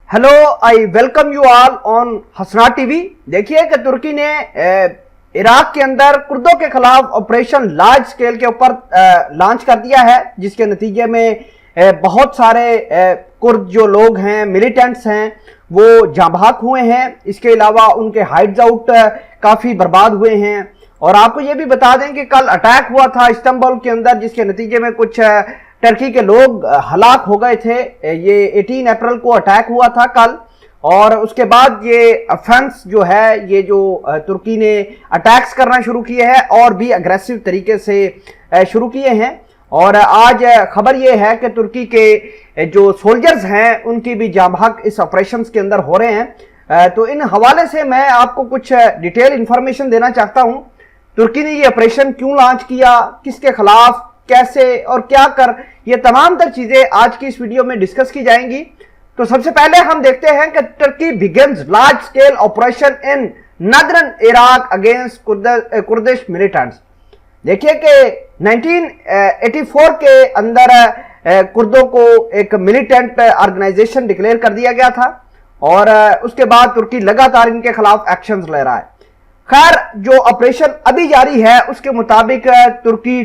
Hello, I welcome you all on Hasnat TV. देखिए कि तुर्की ने इराक के अंदर कुर्दों के खिलाफ ऑपरेशन लार्ज स्केल के ऊपर लॉन्च कर दिया है, जिसके नतीजे में बहुत सारे कुर्द जो लोग हैं, मिलिटेंट्स हैं, वो जाँ बहक हुए हैं। इसके अलावा उनके हाइड्स आउट काफ़ी बर्बाद हुए हैं। और आपको ये भी बता दें कि कल अटैक हुआ था इस्तांबुल के अंदर, जिसके नतीजे में कुछ टर्की के लोग हलाक हो गए थे। ये 18 अप्रैल को अटैक हुआ था कल, और उसके बाद ये अफेंस जो है, ये जो तुर्की ने अटैक्स करना शुरू किए हैं और भी अग्रेसिव तरीके से शुरू किए हैं। और आज खबर ये है कि तुर्की के जो सोल्जर्स हैं उनकी भी जाँ बहक इस ऑपरेशन के अंदर हो रहे हैं। तो इन हवाले से मैं आपको कुछ डिटेल इंफॉर्मेशन देना चाहता हूँ। तुर्की ने ये ऑपरेशन क्यों लॉन्च किया, किसके खिलाफ, कैसे और क्या कर, ये तमाम तर चीजें आज की इस वीडियो में डिस्कस की जाएंगी। तो सबसे पहले हम देखते हैं कि Turkey begins large scale operation in नदरन Iraq against Kurdish militants. देखिए कि 1984 के अंदर कुर्दों को एक मिलिटेंट ऑर्गेनाइजेशन डिक्लेयर कर दिया गया था, और उसके बाद तुर्की लगातार इनके खिलाफ एक्शंस ले रहा है। खैर, जो ऑपरेशन अभी जारी है उसके मुताबिक तुर्की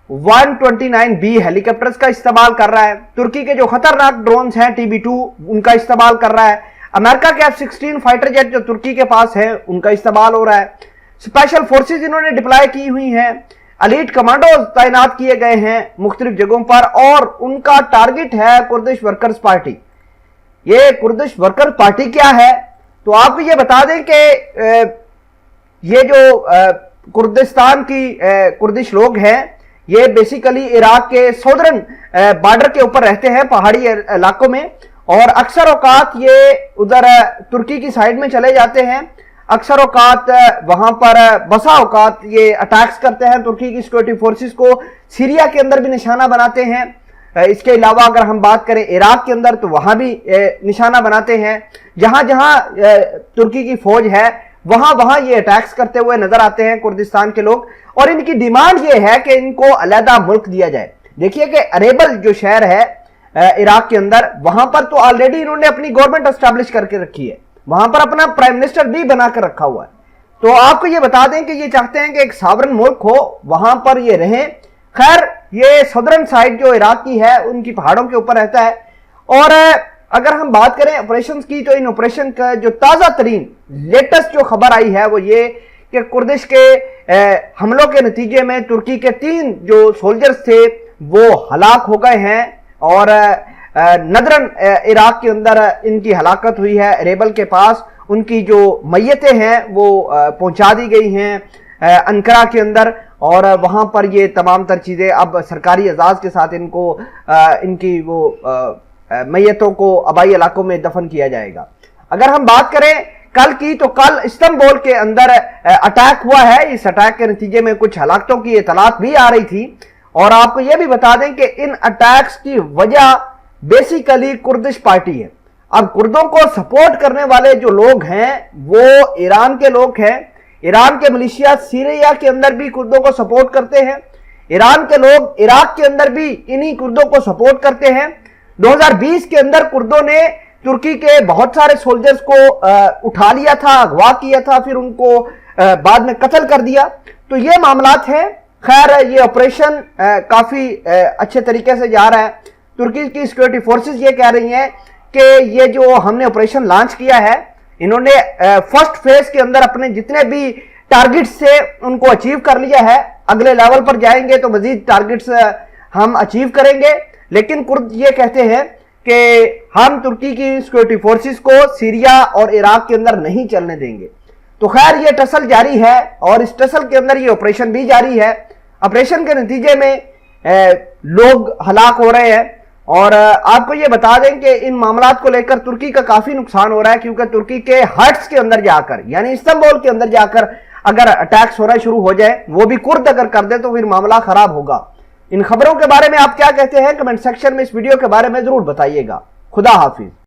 T-129B हेलीकॉप्टर्स का इस्तेमाल कर रहा है। तुर्की के जो खतरनाक ड्रोन्स हैं TB2 उनका इस्तेमाल कर रहा है। अमेरिका के F-16 फाइटर जेट जो तुर्की के पास है उनका इस्तेमाल हो रहा है। स्पेशल फोर्सेस इन्होंने डिप्लॉय की हुई हैं। एलीट कमांडोज तैनात किए गए हैं मुख्तलिफ जगहों पर, और उनका टारगेट है कुर्दिश वर्कर्स पार्टी। ये कुर्दिश वर्कर्स पार्टी क्या है, तो आपको ये बता दें कि ये जो कुर्दिस्तान की कुर्दिश लोग हैं, ये बेसिकली इराक के सौदर्न बॉर्डर के ऊपर रहते हैं, पहाड़ी इलाकों में, और अक्सर औकात ये उधर तुर्की की साइड में चले जाते हैं। अक्सर औकात वहां पर बसा औकात ये अटैक्स करते हैं तुर्की की सिक्योरिटी फोर्सेस को। सीरिया के अंदर भी निशाना बनाते हैं। इसके अलावा अगर हम बात करें इराक के अंदर, तो वहां भी निशाना बनाते हैं। जहां जहां तुर्की की फौज है वहां वहां ये अटैक्स करते हुए नजर आते हैं कुर्दिस्तान के लोग। और इनकी डिमांड ये है कि इनको अलहदा मुल्क दिया जाए। देखिए कि अरेबल जो शहर है इराक के अंदर, वहां पर तो ऑलरेडी इन्होंने अपनी गवर्नमेंट एस्टैब्लिश करके रखी है, वहां पर अपना प्राइम मिनिस्टर भी बनाकर रखा हुआ है। तो आपको ये बता दें कि ये चाहते हैं कि एक सॉवरेन मुल्क हो, वहां पर ये रहें। खैर, ये सदर्न साइड जो इराक की है उनकी पहाड़ों के ऊपर रहता है। और अगर हम बात करें ऑपरेशन की, तो इन ऑपरेशन का जो ताजा तरीन लेटेस्ट जो खबर आई है वो ये कि कुर्दिश के हमलों के नतीजे में तुर्की के 3 जो सोल्जर्स थे वो हलाक हो गए हैं, और नदरन इराक के अंदर इनकी हलाकत हुई है। अरेबल के पास उनकी जो मैयतें हैं वो पहुंचा दी गई हैं अंकारा के अंदर, और वहां पर ये तमाम तर चीजें अब सरकारी एजाज के साथ इनको इनकी वो मैयतों को आबाई इलाकों में दफन किया जाएगा। अगर हम बात करें कल की, तो कल इस्तांबुल के अंदर अटैक हुआ है। इस अटैक के नतीजे में कुछ हलाकतों की इतलात भी आ रही थी। और आपको यह भी बता दें कि इन अटैक्स की वजह बेसिकली कुर्दिश पार्टी है। अब कुर्दों को सपोर्ट करने वाले जो लोग हैं वो ईरान के लोग हैं। ईरान के मिलिशिया सीरिया के अंदर भी कुर्दों को सपोर्ट करते हैं। ईरान के लोग इराक के अंदर भी इन्हीं कुर्दों को सपोर्ट करते हैं। 2020 के अंदर कुर्दों ने तुर्की के बहुत सारे सोल्जर्स को उठा लिया था, अगवा किया था, फिर उनको बाद में कत्ल कर दिया। तो ये मामलात हैं। खैर, ये ऑपरेशन काफी अच्छे तरीके से जा रहा है। तुर्की की सिक्योरिटी फोर्सेस ये कह रही हैं कि ये जो हमने ऑपरेशन लॉन्च किया है, इन्होंने फर्स्ट फेज के अंदर अपने जितने भी टारगेट्स थे उनको अचीव कर लिया है। अगले लेवल पर जाएंगे तो मजीद टारगेट्स हम अचीव करेंगे। लेकिन कुर्द ये कहते हैं कि हम तुर्की की सिक्योरिटी फोर्सेस को सीरिया और इराक के अंदर नहीं चलने देंगे। तो खैर, ये टसल जारी है, और इस टसल के अंदर ये ऑपरेशन भी जारी है। ऑपरेशन के नतीजे में लोग हलाक हो रहे हैं। और आपको ये बता दें कि इन मामलात को लेकर तुर्की का काफी नुकसान हो रहा है, क्योंकि तुर्की के हट्स के अंदर जाकर, यानी इस्तांबुल के अंदर जाकर अगर अटैक्स होना शुरू हो जाए, वो भी कुर्द अगर कर दे, तो फिर मामला खराब होगा। इन खबरों के बारे में आप क्या कहते हैं, कमेंट सेक्शन में इस वीडियो के बारे में जरूर बताइएगा। खुदा हाफिज।